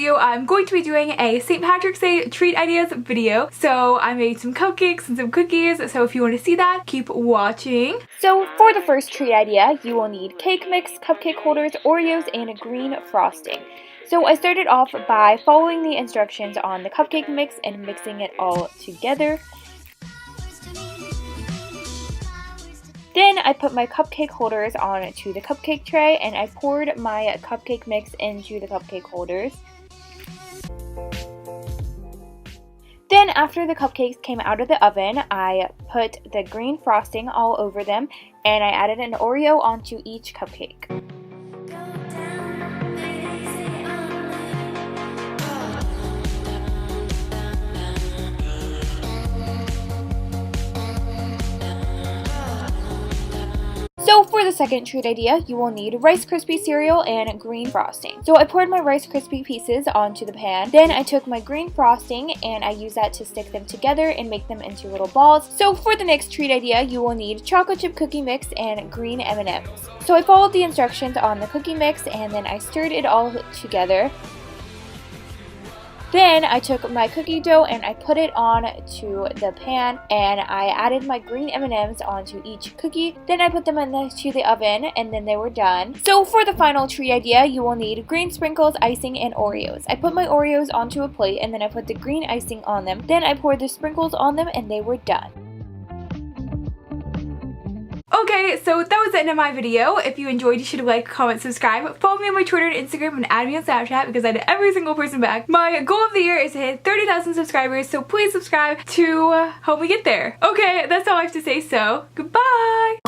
video, I'm going to be doing a St. Patrick's Day treat ideas video. So I made some cupcakes and some cookies, so if you want to see that, keep watching. So for the first treat idea, you will need cake mix, cupcake holders, Oreos, and a green frosting. So I started off by following the instructions on the cupcake mix and mixing it all together. Then I put my cupcake holders onto the cupcake tray and I poured my cupcake mix into the cupcake holders. Then after the cupcakes came out of the oven, I put the green frosting all over them and I added an Oreo onto each cupcake. So for the second treat idea, you will need Rice Krispie cereal and green frosting. So I poured my Rice Krispie pieces onto the pan. Then I took my green frosting and I used that to stick them together and make them into little balls. So for the next treat idea, you will need chocolate chip cookie mix and green M&Ms. So I followed the instructions on the cookie mix and then I stirred it all together. Then I took my cookie dough and I put it onto the pan and I added my green M&Ms onto each cookie. Then I put them into the oven and then they were done. So for the final treat idea, you will need green sprinkles, icing, and Oreos. I put my Oreos onto a plate and then I put the green icing on them. Then I poured the sprinkles on them and they were done. Okay, so that was the end of my video. If you enjoyed, you should like, comment, subscribe. Follow me on my Twitter and Instagram and add me on Snapchat because I did every single person back. My goal of the year is to hit 30,000 subscribers, so please subscribe to help me get there. Okay, that's all I have to say, so goodbye!